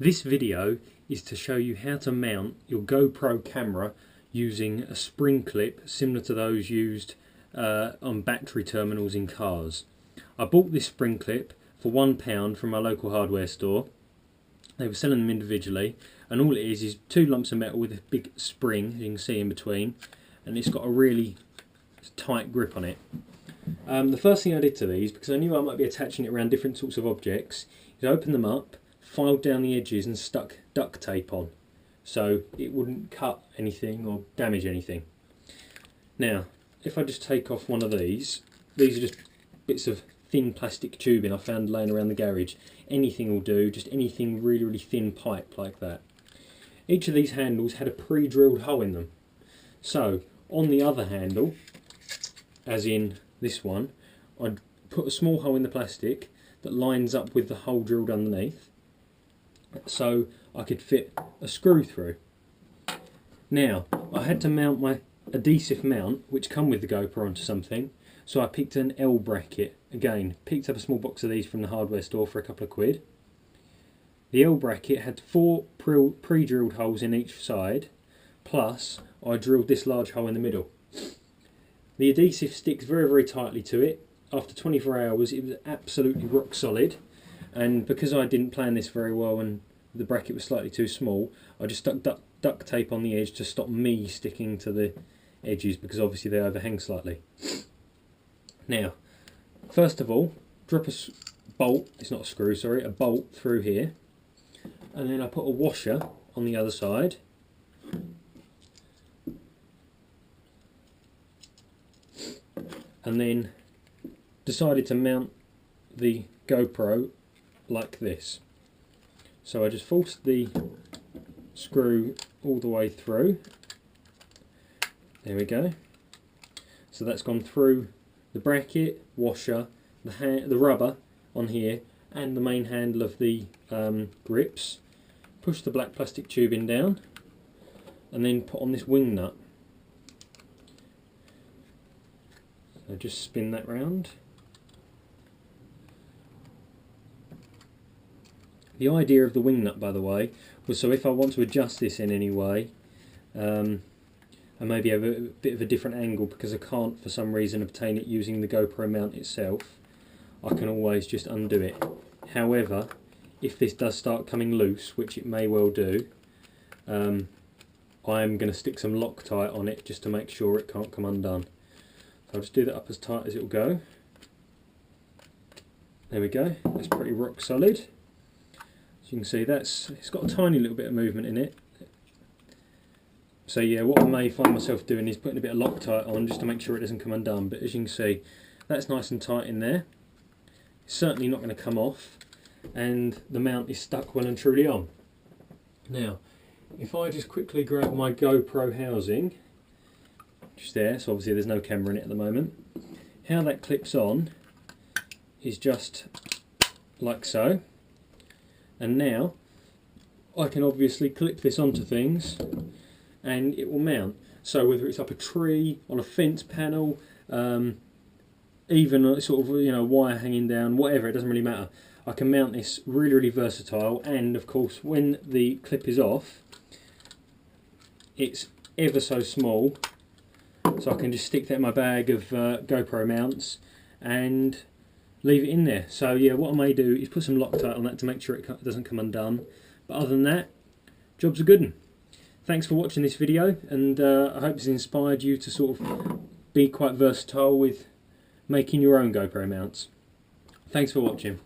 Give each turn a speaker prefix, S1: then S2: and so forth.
S1: This video is to show you how to mount your GoPro camera using a spring clip similar to those used on battery terminals in cars. I bought this spring clip for £1 from my local hardware store. They were selling them individually, and all it is two lumps of metal with a big spring, you can see in between, and it's got a really tight grip on it. The first thing I did to these, because I knew I might be attaching it around different sorts of objects, is I opened them up, filed down the edges and stuck duct tape on so it wouldn't cut anything or damage anything. Now if I just take off one of these are just bits of thin plastic tubing I found laying around the garage. Anything will do, just anything really thin pipe like that. Each of these handles had a pre-drilled hole in them, so on the other handle, as in this one, I'd put a small hole in the plastic that lines up with the hole drilled underneath, so I could fit a screw through. Now I had to mount my adhesive mount which come with the GoPro onto something, so I picked an L bracket. Again, picked up a small box of these from the hardware store for a couple of quid. The L bracket had 4 pre-drilled holes in each side, plus I drilled this large hole in the middle. The adhesive sticks very tightly to it. After 24 hours it was absolutely rock solid. And because I didn't plan this very well and the bracket was slightly too small, I just stuck duct tape on the edge to stop me sticking to the edges, because obviously they overhang slightly. Now, first of all, drop a bolt, it's not a screw, sorry, a bolt through here, and then I put a washer on the other side. And then decided to mount the GoPro like this. So I just forced the screw all the way through. There we go. So that's gone through the bracket, washer, the rubber on here, and the main handle of the grips. Push the black plastic tubing down, and then put on this wing nut. So just spin that round. The idea of the wing nut, by the way, was so if I want to adjust this in any way, I maybe have a bit of a different angle because I can't for some reason obtain it using the GoPro mount itself, I can always just undo it. However, if this does start coming loose, which it may well do, I am going to stick some Loctite on it just to make sure it can't come undone. So I'll just do that up as tight as it will go. There we go, that's pretty rock solid. As you can see, it's got a tiny little bit of movement in it. So yeah, what I may find myself doing is putting a bit of Loctite on just to make sure it doesn't come undone. But as you can see, that's nice and tight in there. It's certainly not going to come off, and the mount is stuck well and truly on. Now, if I just quickly grab my GoPro housing, just there, so obviously there's no camera in it at the moment. How that clips on is just like so. And now I can obviously clip this onto things and it will mount. So whether it's up a tree, on a fence panel, even sort of wire hanging down, whatever, it doesn't really matter. I can mount this really versatile, and of course when the clip is off it's ever so small, so I can just stick that in my bag of GoPro mounts and leave it in there. So yeah, what I may do is put some Loctite on that to make sure it doesn't come undone. But other than that, job's a good one. Thanks for watching this video, and I hope it's inspired you to sort of be quite versatile with making your own GoPro mounts. Thanks for watching.